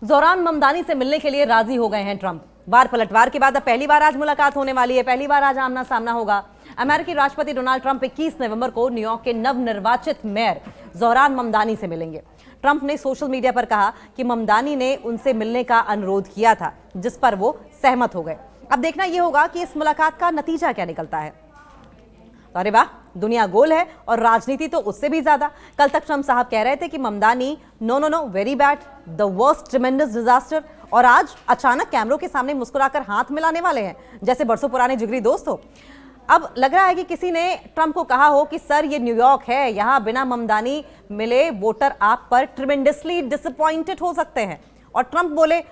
Zohran Mamdani से मिलने के लिए राजी हो गए हैं ट्रंप। बार पलटवार के बाद अब पहली बार आज मुलाकात होने वाली है, पहली बार आज आमना सामना होगा। अमेरिकी राष्ट्रपति डोनाल्ड ट्रंप 21 नवंबर को न्यूयॉर्क के नवनिर्वाचित मेयर जोहरान ममदानी से मिलेंगे। ट्रंप ने सोशल मीडिया पर कहा कि ममदानी ने उनसे मिलने का अनुरोध किया था, जिस पर वो सहमत हो गए। अब देखना यह होगा कि इस मुलाकात का नतीजा क्या निकलता है। अरे वाह, दुनिया गोल है और राजनीति तो उससे भी ज्यादा। कल तक ट्रंप साहब कह रहे थे कि Mamdani know very bad, the worst ट्रेमेंडस disaster, और आज अचानक कैमरों के सामने मुस्कुराकर हाथ मिलाने वाले हैं जैसे बरसों पुराने जिगरी दोस्त हो। अब लग रहा है कि किसी ने ट्रंप को कहा हो कि सर ये न्यूयॉर्क है, यहां बिना ममदानी मिले वोटर आप पर ट्रिमेंडसली डिसअपॉइंटेड हो सकते हैं। और ट्रंप बोले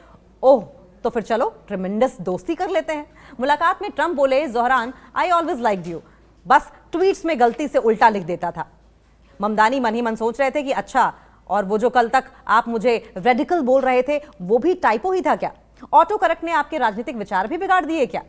ओह तो फिर चलो ट्रिमेंडस दोस्ती कर लेते हैं। मुलाकात में ट्रंप बोले Zohran I always liked you, बस ट्वीट्स में गलती से उल्टा लिख देता था। ममदानी मन ही मन सोच रहे थे कि अच्छा, और वो जो कल तक आप मुझे रेडिकल बोल रहे थे वो भी टाइपो ही था क्या? ऑटो करेक्ट ने आपके राजनीतिक विचार भी बिगाड़ दिए क्या?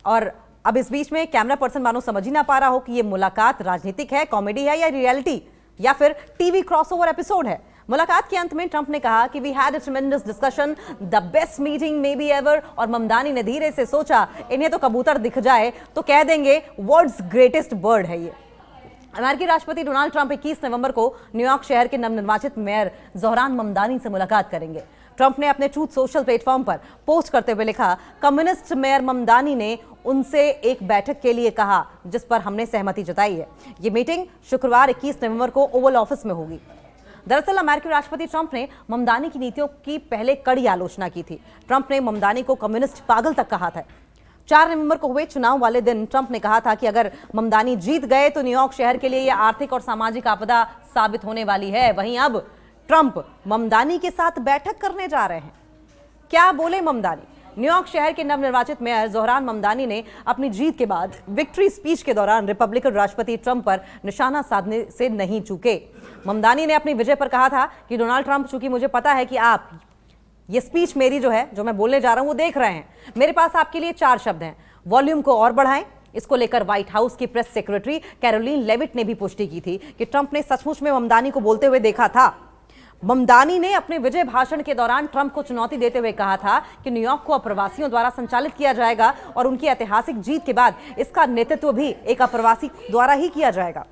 और अब इस बीच में कैमरा पर्सन मानो समझ ही ना पा रहा हो कि ये मुलाकात राजनीतिक है, कॉमेडी है या रियलिटी, या फिर टीवी क्रॉसओवर एपिसोड है। मुलाकात के अंत में ट्रंप ने कहा कि we had a tremendous discussion, the best meeting may be ever, और ममदानी ने धीरे से सोचा इन्हें तो कबूतर दिख जाए तो कह देंगे वर्ल्ड्स ग्रेटेस्ट बर्ड है ये। अमेरिकी राष्ट्रपति डोनाल्ड ट्रंप 21 नवंबर को न्यूयॉर्क शहर के नवनिर्वाचित मेयर जोहरान ममदानी से मुलाकात करेंगे। ट्रंप ने अपने ट्रूथ सोशल प्लेटफॉर्म पर पोस्ट करते हुए लिखा, कम्युनिस्ट मेयर ममदानी ने उनसे एक बैठक के लिए कहा जिस पर हमने सहमति जताई है। ये मीटिंग शुक्रवार 21 नवंबर को ओवल ऑफिस में होगी। दरअसल अमेरिकी राष्ट्रपति ट्रंप ने ममदानी की नीतियों की पहले कड़ी आलोचना की थी। ट्रंप ने ममदानी को कम्युनिस्ट पागल तक कहा था। 4 नवंबर को हुए चुनाव वाले दिन ट्रंप ने कहा था कि अगर ममदानी जीत गए तो न्यूयॉर्क शहर के लिए यह आर्थिक और सामाजिक आपदा साबित होने वाली है। वहीं अब ट्रंप ममदानी के साथ बैठक करने जा रहे हैं। क्या बोले ममदानी? न्यूयॉर्क शहर के नवनिर्वाचित मेयर जोहरान ममदानी ने अपनी जीत के बाद विक्ट्री स्पीच के दौरान रिपब्लिकन राष्ट्रपति ट्रंप पर निशाना साधने से नहीं चूके। ममदानी ने अपनी विजय पर कहा था कि डोनाल्ड ट्रंप, चूंकि मुझे पता है कि आप ये स्पीच मेरी जो है, जो मैं बोलने जा रहा हूं वो देख रहे हैं, मेरे पास आपके लिए 4 शब्द हैं, वॉल्यूम को और बढ़ाएं। इसको लेकर व्हाइट हाउस की प्रेस सेक्रेटरी कैरोलिन लेविट ने भी पुष्टि की थी कि ट्रंप ने सचमुच में ममदानी को बोलते हुए देखा था। ममदानी ने अपने विजय भाषण के दौरान ट्रंप को चुनौती देते हुए कहा था कि न्यूयॉर्क को अप्रवासियों द्वारा संचालित किया जाएगा और उनकी ऐतिहासिक जीत के बाद इसका नेतृत्व भी एक अप्रवासी द्वारा ही किया जाएगा।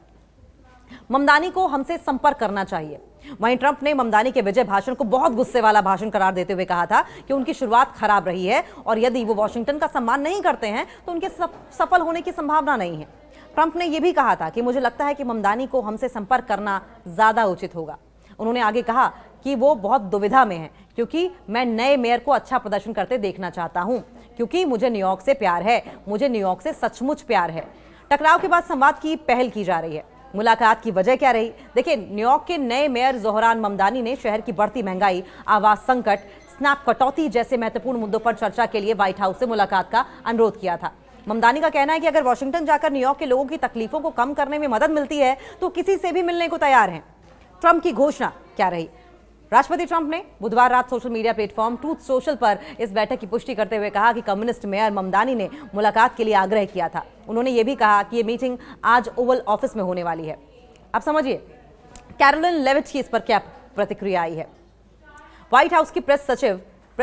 ममदानी को हमसे संपर्क करना चाहिए। वहीं ट्रंप ने ममदानी के विजय भाषण को बहुत गुस्से वाला भाषण करार देते हुए कहा था कि उनकी शुरुआत खराब रही है और यदि वो वॉशिंगटन का सम्मान नहीं करते हैं तो उनके सफल होने की संभावना नहीं है। ट्रंप ने यह भी कहा था कि मुझे लगता है कि ममदानी को हमसे संपर्क करना ज्यादा उचित होगा। उन्होंने आगे कहा कि वो बहुत दुविधा में है क्योंकि मैं नए मेयर को अच्छा प्रदर्शन करते देखना चाहता हूं, क्योंकि मुझे न्यूयॉर्क से प्यार है, मुझे न्यूयॉर्क से सचमुच प्यार है। टकराव के बाद संवाद की पहल की जा रही है। मुलाकात की वजह क्या रही? देखिए, न्यूयॉर्क के नए मेयर जोहरान ममदानी ने शहर की बढ़ती महंगाई, आवास संकट, स्नैप कटौती जैसे महत्वपूर्ण मुद्दों पर चर्चा के लिए व्हाइट हाउस से मुलाकात का अनुरोध किया था। ममदानी का कहना है कि अगर वॉशिंगटन जाकर न्यूयॉर्क के लोगों की तकलीफों को कम करने में मदद मिलती है तो किसी से भी मिलने को तैयार हैं। ट्रंप की घोषणा क्या रही? राष्ट्रपति ट्रंप ने बुधवार रात social media platform truth social पर इस बैठक की पुष्टि करते हुए कहा कि कम्युनिस्ट मेयर ममदानी ने मुलाकात के लिए आग्रह किया था। उन्होंने ये भी कहा कि ये मीटिंग आज ओवल ऑफिस में होने वाली है। अब समझिए कैरोलिन लेविट की इस पर क्या प्रतिक्रिया आई है। व्हाइट हाउस की प्रेस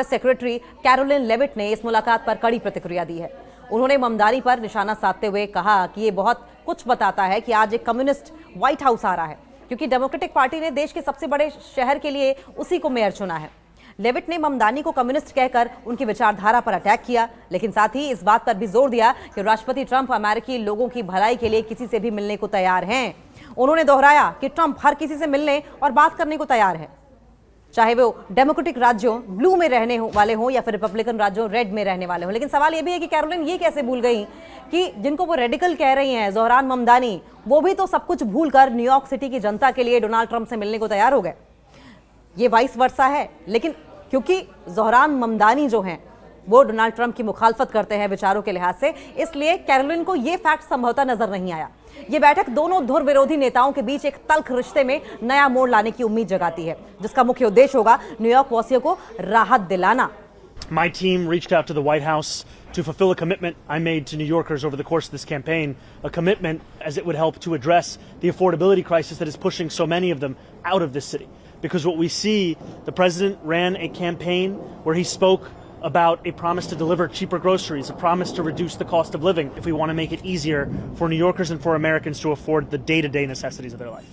सेक्रेटरी कैरोलिन लेविट ने इस मुलाकात पर कड़ी प्रतिक्रिया दी है। उन्होंने ममदानी पर निशाना साधते हुए कहा कि ये बहुत कुछ बताता है कि आज एक कम्युनिस्ट व्हाइट हाउस आ रहा है, क्योंकि डेमोक्रेटिक पार्टी ने देश के सबसे बड़े शहर के लिए उसी को मेयर चुना है। लेविट ने ममदानी को कम्युनिस्ट कहकर उनकी विचारधारा पर अटैक किया, लेकिन साथ ही इस बात पर भी जोर दिया कि राष्ट्रपति ट्रंप अमेरिकी लोगों की भलाई के लिए किसी से भी मिलने को तैयार हैं। उन्होंने दोहराया कि ट्रंप हर किसी से मिलने और बात करने को तैयार है, चाहे वो डेमोक्रेटिक राज्यों ब्लू में रहने वाले हों या फिर रिपब्लिकन राज्यों रेड में रहने वाले हों। लेकिन सवाल यह भी है कि कैरोलिन ये कैसे भूल गई कि जिनको वो रेडिकल कह रही हैं जोहरान ममदानी, वो भी तो सब कुछ भूलकर न्यूयॉर्क सिटी की जनता के लिए डोनाल्ड ट्रंप से मिलने को तैयार हो गए। ये वाइस वर्सा है, लेकिन क्योंकि जोहरान ममदानी जो हैं वो डोनाल्ड ट्रंप की मुखालफत करते हैं विचारों के लिहाज से, इसलिए कैरोलिन को यह फैक्ट संभवतः नजर नहीं आया। यह बैठक दोनों धुर विरोधी नेताओं के बीच एक तल्ख रिश्ते में नया मोड़ लाने की उम्मीद जगाती है, जिसका मुख्य उद्देश्य होगा न्यूयॉर्क वासियों को राहत दिलाना। My team reached out to the White House to fulfill a commitment I made to New Yorkers over the course of this campaign, a commitment as it would help to address the affordability crisis that is pushing so many of them out of this city. because what we see, the president ran a campaign where he spoke about a promise to deliver cheaper groceries, a promise to reduce the cost of living if we want to make it easier for New Yorkers and for Americans to afford the day-to-day necessities of their life.